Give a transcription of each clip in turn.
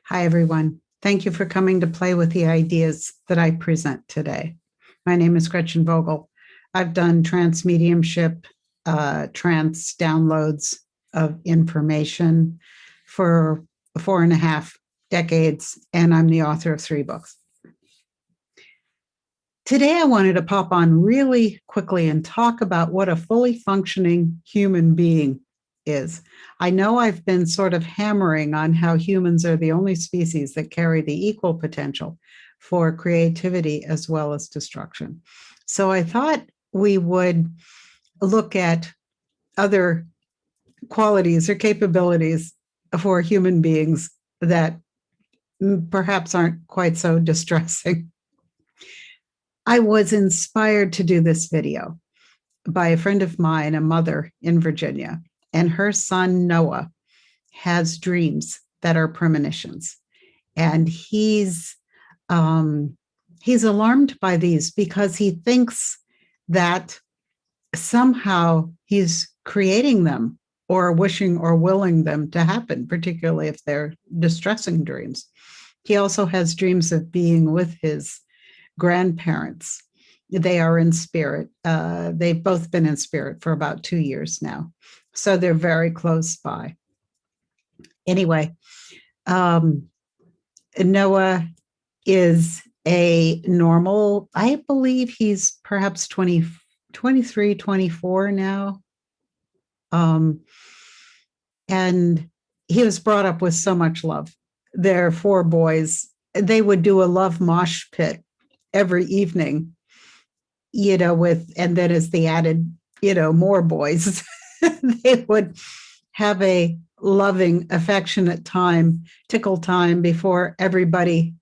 Hi, everyone. Thank you for coming to play with the ideas that I present today. My name is Gretchen Vogel. I've done trance mediumship, trance downloads of information for 4.5 decades, and I'm the author of 3 books. Today, I wanted to pop on really quickly and talk about what a fully functioning human being is. I know I've been sort of hammering on how humans are the only species that carry the equal potential for creativity as well as destruction. So I thought we would look at other qualities or capabilities for human beings that perhaps aren't quite so distressing. I was inspired to do this video by a friend of mine, a mother in Virginia, and her son Noah has dreams that are premonitions, and he's alarmed by these because he thinks that somehow he's creating them or wishing or willing them to happen, particularly if they're distressing dreams. He also has dreams of being with his grandparents. They are in spirit. They've both been in spirit for about 2 years now. So they're very close by. Anyway, Noah is a normal, I believe he's perhaps 23, 24 now. And he was brought up with so much love. There are 4 boys. They would do a love mosh pit every evening, and then as they added, more boys, they would have a loving, affectionate time, tickle time before everybody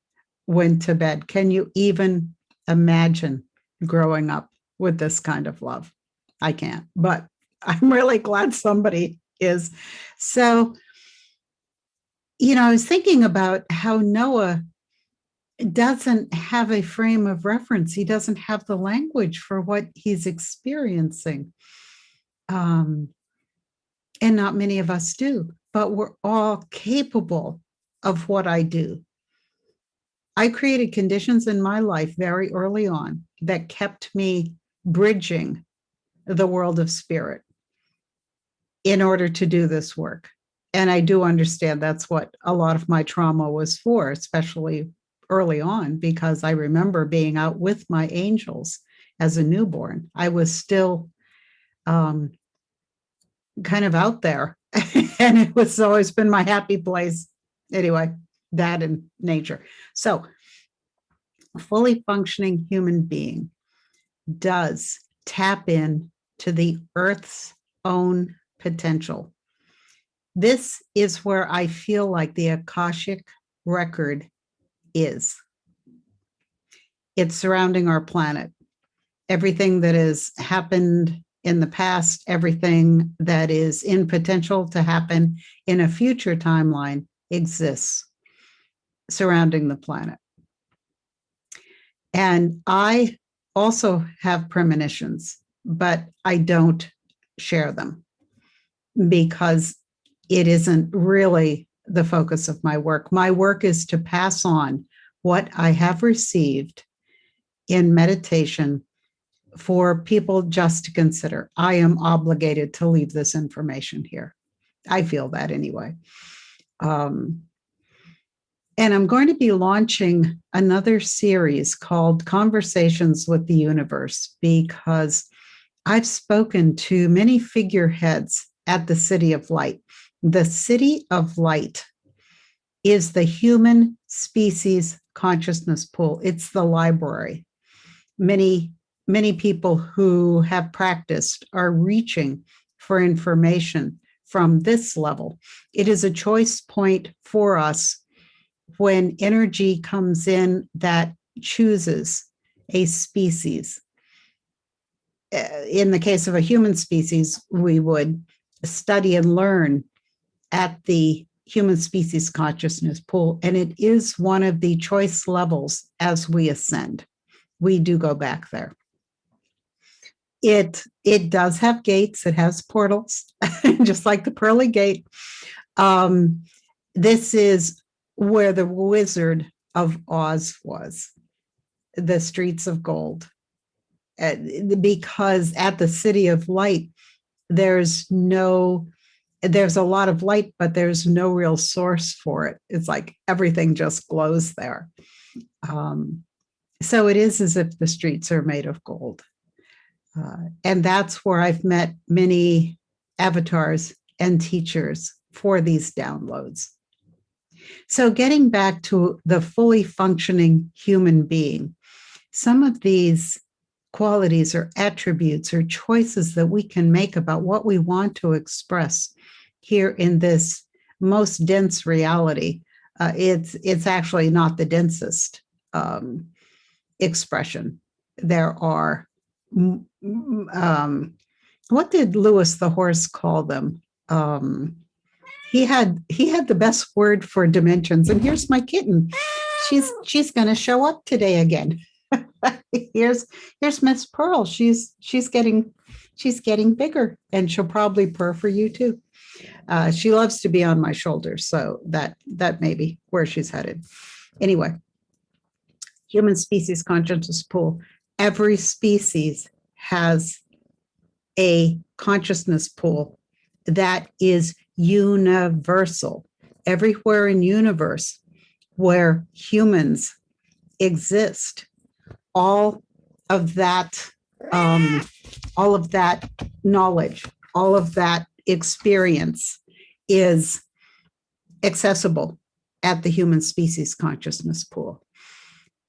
went to bed. Can you even imagine growing up with this kind of love? I can't, but I'm really glad somebody is. So, I was thinking about how Noah doesn't have a frame of reference. He doesn't have the language for what he's experiencing. And not many of us do, but we're all capable of what I do. I created conditions in my life very early on that kept me bridging the world of spirit in order to do this work. And I do understand that's what a lot of my trauma was for, especially early on, because I remember being out with my angels as a newborn. I was still kind of out there, and it was always been my happy place. Anyway, that and nature. So, a fully functioning human being does tap in to the Earth's own potential. This is where I feel like the Akashic record is. It's surrounding our planet. Everything that has happened in the past, everything that is in potential to happen in a future timeline exists surrounding the planet. And I also have premonitions, but I don't share them because it isn't really the focus of my work. My work is to pass on what I have received in meditation for people just to consider. I am obligated to leave this information here. I feel that anyway. And I'm going to be launching another series called Conversations with the Universe, because I've spoken to many figureheads at the City of Light. The City of Light is the human species consciousness pool. It's the library. Many people who have practiced are reaching for information from this level. It is a choice point for us when energy comes in that chooses a species. In the case of a human species, we would study and learn at the human species consciousness pool, and it is one of the choice levels as we ascend. We do go back there. It does have gates. It has portals, just like the pearly gate. This is where the Wizard of Oz was, the streets of gold. Because at the City of Light, there's a lot of light, but there's no real source for it. It's like everything just glows there. So it is as if the streets are made of gold. And that's where I've met many avatars and teachers for these downloads. So getting back to the fully functioning human being, some of these qualities or attributes or choices that we can make about what we want to express here in this most dense reality. It's actually not the densest expression. There are, what did Lewis the horse call them? He had the best word for dimensions. And here's my kitten. She's going to show up today again. Here's Miss Pearl. She's getting bigger, and she'll probably purr for you too. She loves to be on my shoulder, so that may be where she's headed. Anyway, human species consciousness pool. Every species has a consciousness pool that is universal. Everywhere in universe where humans exist, all of that knowledge, all of that experience is accessible at the human species consciousness pool.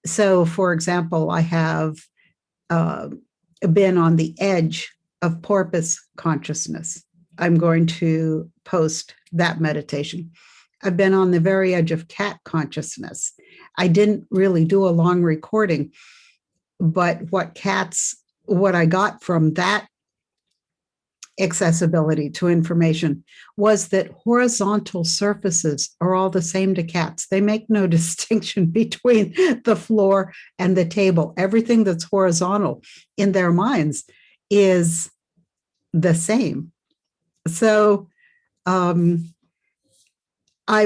So, for example, I have been on the edge of porpoise consciousness. I'm going to post that meditation. I've been on the very edge of cat consciousness. I didn't really do a long recording, but what I got from that accessibility to information was that horizontal surfaces are all the same to cats. They make no distinction between the floor and the table. Everything that's horizontal in their minds is the same. So I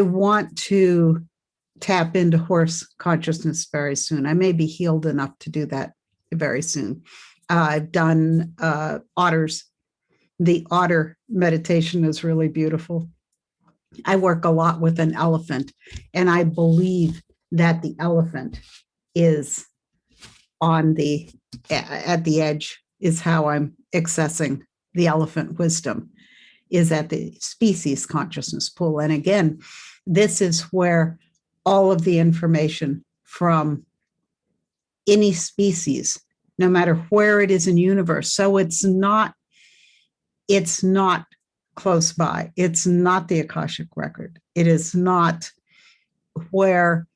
want to tap into horse consciousness very soon. I may be healed enough to do that very soon. I've done otters. The otter meditation is really beautiful. I work a lot with an elephant, and I believe that the elephant is at the edge, is how I'm accessing the elephant wisdom, is at the species consciousness pool. And again, this is where all of the information from any species, no matter where it is in universe. So it's not close by. It's not the Akashic record. It is not where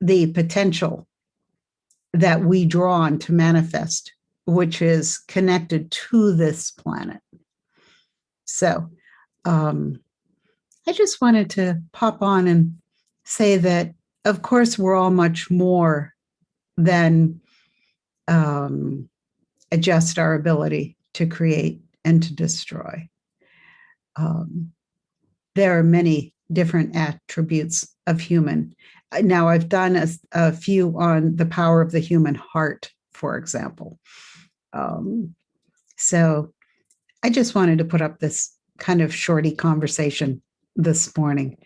the potential that we draw on to manifest, which is connected to this planet. So I just wanted to pop on and say that, of course, we're all much more than just our ability to create and to destroy. There are many different attributes of human. Now, I've done a few on the power of the human heart, for example. So I just wanted to put up this kind of shorty conversation this morning.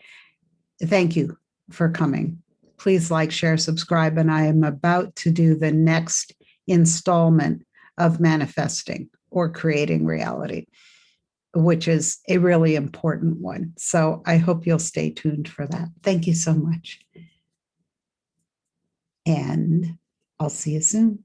Thank you for coming. Please like, share, subscribe, and I am about to do the next installment of manifesting or creating reality, which is a really important one. So I hope you'll stay tuned for that. Thank you so much. And I'll see you soon.